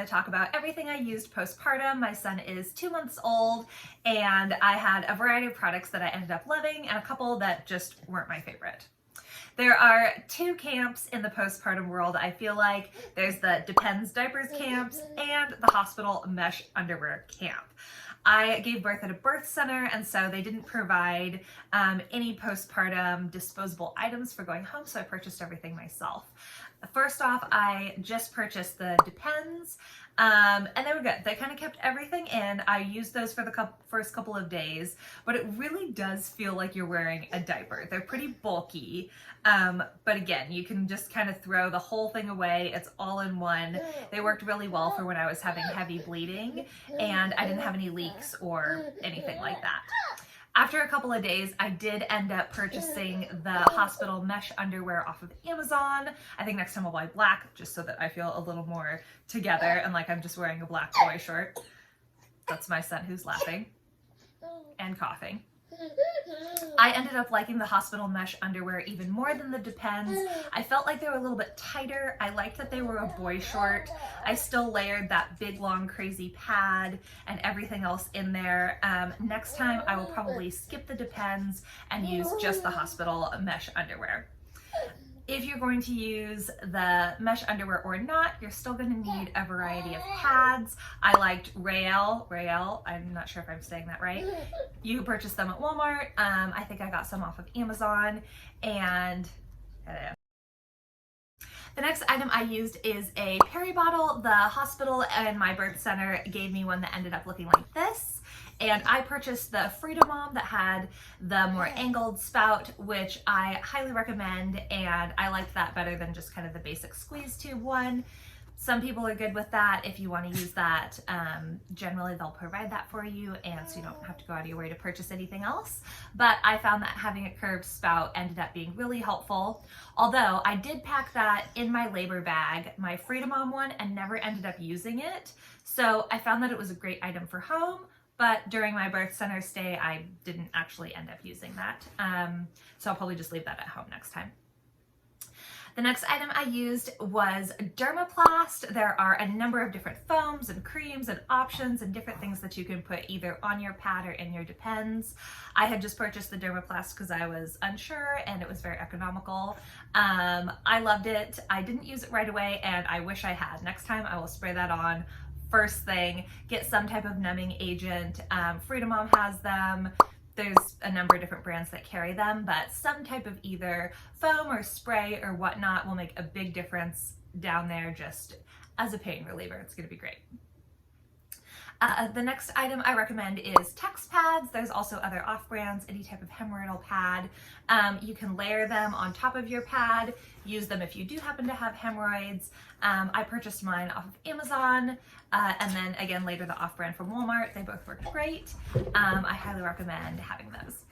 to talk about everything I used postpartum. My son is 2 months old, and I had a variety of products that I ended up loving and a couple that just weren't my favorite. There are two camps in the postpartum world, I feel like. There's the Depends Diapers camps and the hospital mesh underwear camp. I gave birth at a birth center, and so they didn't provide any postpartum disposable items for going home, so I purchased everything myself. First off, I just purchased the Depends, and they were good. They kind of kept everything in. I used those for the first couple of days, but it really does feel like you're wearing a diaper. They're pretty bulky, but again, you can just kind of throw the whole thing away. It's all in one. They worked really well for when I was having heavy bleeding, and I didn't have any leaks or anything like that. After a couple of days, I did end up purchasing the hospital mesh underwear off of Amazon. I think next time I'll buy black, just so that I feel a little more together and like I'm just wearing a black boy short. That's my son who's laughing and coughing. I ended up liking the hospital mesh underwear even more than the Depends. I felt like they were a little bit tighter. I liked that they were a boy short. I still layered that big, long, crazy pad and everything else in there. Next time, I will probably skip the Depends and use just the hospital mesh underwear. If you're going to use the mesh underwear or not, you're still going to need a variety of pads. I liked Rael, I'm not sure if I'm saying that right. You can purchase them at Walmart. I think I got some off of Amazon, and the next item I used is a Peri bottle. The hospital and my birth center gave me one that ended up looking like this. And I purchased the Freedom Mom that had the more angled spout, which I highly recommend, and I liked that better than just kind of the basic squeeze tube one. Some people are good with that. If you want to use that, generally they'll provide that for you, and so you don't have to go out of your way to purchase anything else. But I found that having a curved spout ended up being really helpful. Although I did pack that in my labor bag, my Freedom Mom one, and never ended up using it. So I found that it was a great item for home, but during my birth center stay, I didn't actually end up using that. So I'll probably just leave that at home next time. The next item I used was Dermaplast. There are a number of different foams and creams and options and different things that you can put either on your pad or in your Depends. I had just purchased the Dermaplast because I was unsure and it was very economical. I loved it. I didn't use it right away, and I wish I had. Next time I will spray that on first thing, get some type of numbing agent. Freedom Mom has them. There's a number of different brands that carry them, but some type of either foam or spray or whatnot will make a big difference down there just as a pain reliever. It's going to be great. The next item I recommend is Text pads. There's also other off-brands, any type of hemorrhoidal pad. You can layer them on top of your pad, use them if you do happen to have hemorrhoids. I purchased mine off of Amazon, and then again later the off-brand from Walmart. They both work great. I highly recommend having those.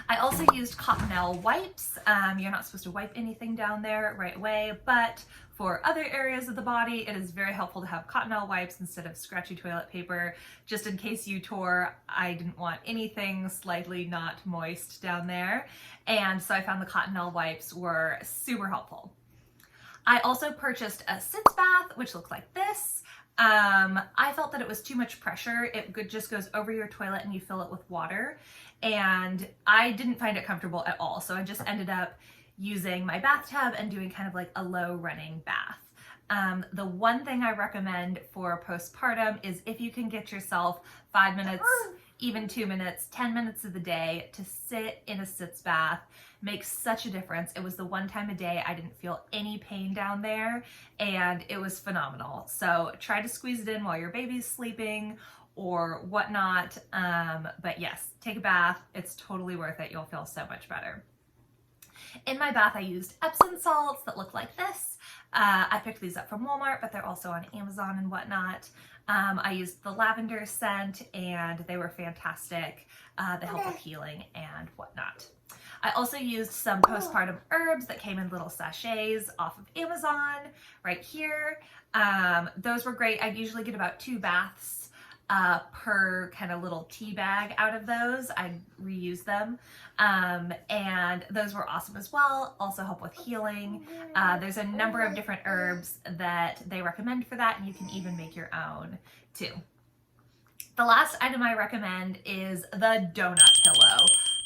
I also used Cottonelle wipes. You're not supposed to wipe anything down there right away, but for other areas of the body, it is very helpful to have Cottonelle wipes instead of scratchy toilet paper. Just in case you tore, I didn't want anything slightly not moist down there. And so I found the Cottonelle wipes were super helpful. I also purchased a sitz bath, which looks like this. I felt that it was too much pressure. It just goes over your toilet and you fill it with water. And I didn't find it comfortable at all. So I just ended up using my bathtub and doing kind of like a low running bath. The one thing I recommend for postpartum is if you can get yourself 5 minutes, even 2 minutes, 10 minutes of the day to sit in a sitz bath, makes such a difference. It was the one time a day I didn't feel any pain down there, and it was phenomenal. So try to squeeze it in while your baby's sleeping or whatnot. But yes, take a bath. It's totally worth it. You'll feel so much better. In my bath, I used Epsom salts that look like this. I picked these up from Walmart, but they're also on Amazon and whatnot. I used the lavender scent, and they were fantastic. They help with healing and whatnot. I also used some postpartum herbs that came in little sachets off of Amazon right here. Those were great. I usually get about 2 baths per kind of little tea bag out of those. I reuse them. And those were awesome as well. Also help with healing. There's a number of different herbs that they recommend for that, and you can even make your own too. The last item I recommend is the donut pillow.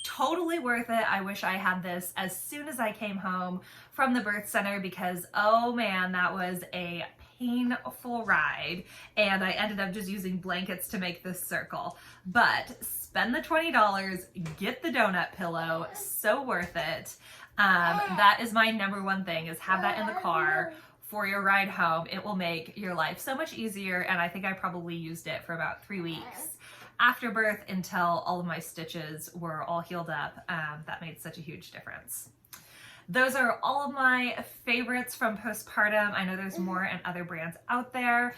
Totally worth it. I wish I had this as soon as I came home from the birth center because, oh man, that was a painful ride, and I ended up just using blankets to make this circle. But spend the $20, get the donut pillow, so worth it. That is my number one thing, is have that in the car for your ride home. It will make your life so much easier, and I think I probably used it for about 3 weeks after birth until all of my stitches were all healed up. That made such a huge difference. Those are all of my favorites from Postpartum. I know there's more and other brands out there.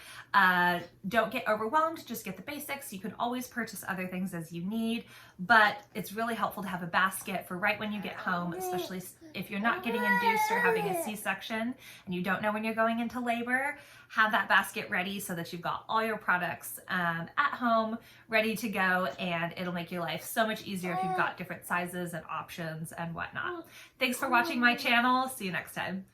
Don't get overwhelmed, just get the basics. You can always purchase other things as you need, but it's really helpful to have a basket for right when you get home, especially if you're not getting induced or having a C-section and you don't know when you're going into labor. Have that basket ready so that you've got all your products at home ready to go, and it'll make your life so much easier if you've got different sizes and options and whatnot. Thanks for watching my channel. See you next time.